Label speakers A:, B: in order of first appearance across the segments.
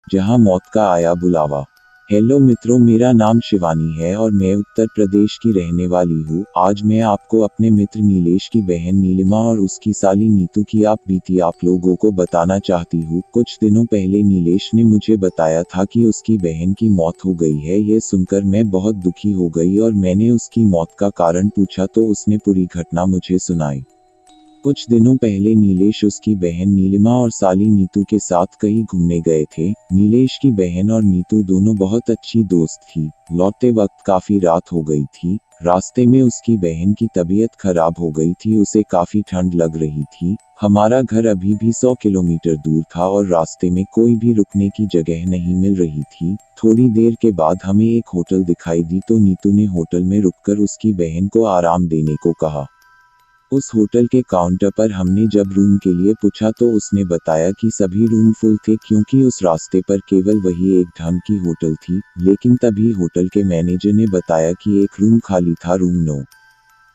A: जहां मौत का आया बुलावा। हेलो मित्रों, मेरा नाम शिवानी है और मैं उत्तर प्रदेश की रहने वाली हूँ। आज मैं आपको अपने मित्र नीलेश की बहन नीलिमा और उसकी साली नीतू की आप बीती आप लोगों को बताना चाहती हूँ। कुछ दिनों पहले नीलेश ने मुझे बताया था कि उसकी बहन की मौत हो गई है। ये सुनकर मैं बहुत दुखी हो गई और मैंने उसकी मौत का कारण पूछा तो उसने पूरी घटना मुझे सुनाई। कुछ दिनों पहले नीलेश उसकी बहन नीलिमा और साली नीतू के साथ कहीं घूमने गए थे। नीलेश की बहन और नीतू दोनों बहुत अच्छी दोस्त थी। लौटते वक्त काफी रात हो गई थी। रास्ते में उसकी बहन की तबीयत खराब हो गई थी, उसे काफी ठंड लग रही थी। हमारा घर अभी भी 100 किलोमीटर दूर था और रास्ते में कोई भी रुकने की जगह नहीं मिल रही थी। थोड़ी देर के बाद हमें एक होटल दिखाई दी तो नीतू ने होटल में रुककर उसकी बहन को आराम देने को कहा। उस होटल के काउंटर पर हमने जब रूम के लिए पूछा तो उसने बताया कि सभी रूम फुल थे क्योंकि उस रास्ते पर केवल वही एक ढंग की होटल थी। लेकिन तभी होटल के मैनेजर ने बताया कि एक रूम खाली था, रूम नो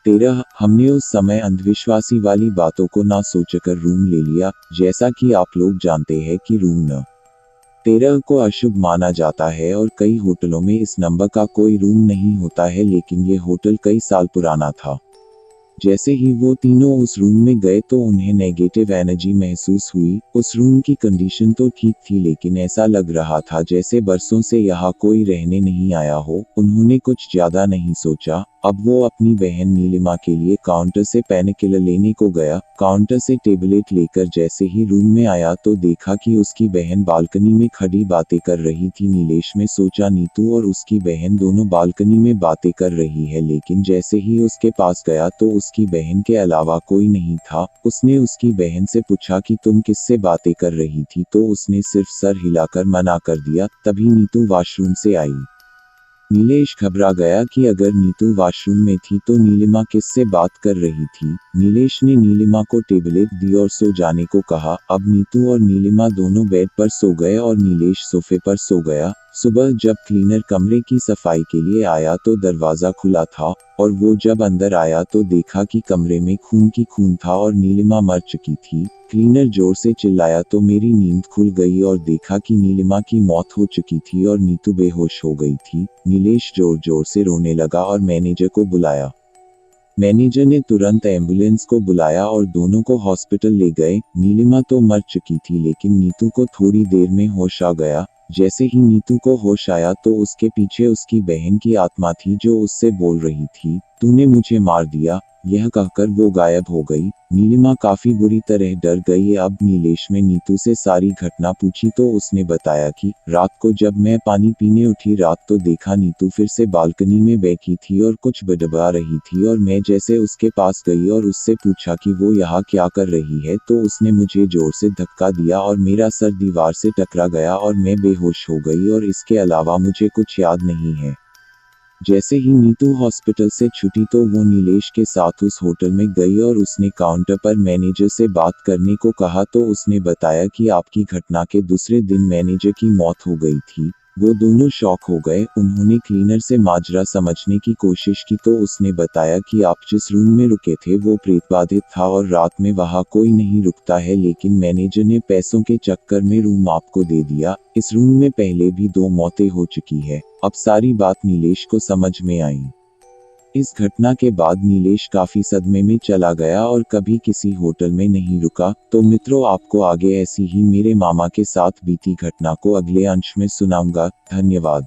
A: 13। हमने उस समय अंधविश्वासी वाली बातों को ना सोचकर रूम ले लिया। जैसा कि आप लोग जानते हैं कि रूम न 13 को अशुभ माना जाता है और कई होटलों में इस नंबर का कोई रूम नहीं होता है, लेकिन ये होटल कई साल पुराना था। जैसे ही वो तीनों उस रूम में गए तो उन्हें नेगेटिव एनर्जी महसूस हुई। उस रूम की कंडीशन तो ठीक थी लेकिन ऐसा लग रहा था जैसे बरसों से यहाँ कोई रहने नहीं आया हो। उन्होंने कुछ ज्यादा नहीं सोचा। अब वो अपनी बहन नीलिमा के लिए काउंटर से पेनकिलर लेने को गया। काउंटर से टेबलेट लेकर जैसे ही रूम में आया तो देखा कि उसकी बहन बालकनी में खड़ी बातें कर रही थी। नीलेश में सोचा नीतू और उसकी बहन दोनों बालकनी में बातें कर रही है, लेकिन जैसे ही उसके पास गया तो उसकी बहन के अलावा कोई नहीं था। उसने उसकी बहन से पूछा कि तुम किससे बातें कर रही थी, तो उसने सिर्फ सर हिलाकर मना कर दिया। तभी नीतू वॉशरूम से आई। नीलेश घबरा गया कि अगर नीतू वॉशरूम में थी तो नीलिमा किससे बात कर रही थी। नीलेश ने नीलिमा को टेबलेट दी और सो जाने को कहा। अब नीतू और नीलिमा दोनों बेड पर सो गए और नीलेश सोफे पर सो गया। सुबह जब क्लीनर कमरे की सफाई के लिए आया तो दरवाजा खुला था और वो जब अंदर आया तो देखा कि कमरे में खून की खून था और नीलिमा मर चुकी थी। क्लीनर जोर से चिल्लाया तो मेरी नींद खुल गई और देखा कि नीलिमा की मौत हो चुकी थी और नीतू बेहोश हो गई थी। नीलेश जोर जोर से रोने लगा और मैनेजर को बुलाया। मैनेजर ने तुरंत एम्बुलेंस को बुलाया और दोनों को हॉस्पिटल ले गए। नीलिमा तो मर चुकी थी लेकिन नीतू को थोड़ी देर में होश आ गया। जैसे ही नीतू को होश आया तो उसके पीछे उसकी बहन की आत्मा थी जो उससे बोल रही थी, तूने मुझे मार दिया। यह कहकर वो गायब हो गई। नीलिमा काफी बुरी तरह डर गई। अब नीलेश में नीतू से सारी घटना पूछी तो उसने बताया कि रात को जब मैं पानी पीने उठी रात तो देखा नीतू फिर से बालकनी में बैठी थी और कुछ बड़बड़ा रही थी और मैं जैसे उसके पास गई और उससे पूछा कि वो यहाँ क्या कर रही है तो उसने मुझे जोर से धक्का दिया और मेरा सर दीवार से टकरा गया और मैं बेहोश हो गई और इसके अलावा मुझे कुछ याद नहीं है। जैसे ही नीतू हॉस्पिटल से छूटी तो वो नीलेश के साथ उस होटल में गई और उसने काउंटर पर मैनेजर से बात करने को कहा तो उसने बताया कि आपकी घटना के दूसरे दिन मैनेजर की मौत हो गई थी। वो दोनों शॉक हो गए। उन्होंने क्लीनर से माजरा समझने की कोशिश की तो उसने बताया कि आप जिस रूम में रुके थे वो प्रेतबाधित था और रात में वहाँ कोई नहीं रुकता है, लेकिन मैनेजर ने पैसों के चक्कर में रूम आपको दे दिया। इस रूम में पहले भी 2 मौतें हो चुकी है। अब सारी बात नीलेश को समझ में आई। इस घटना के बाद नीलेश काफी सदमे में चला गया और कभी किसी होटल में नहीं रुका। तो मित्रों, आपको आगे ऐसी ही मेरे मामा के साथ बीती घटना को अगले अंश में सुनाऊंगा। धन्यवाद।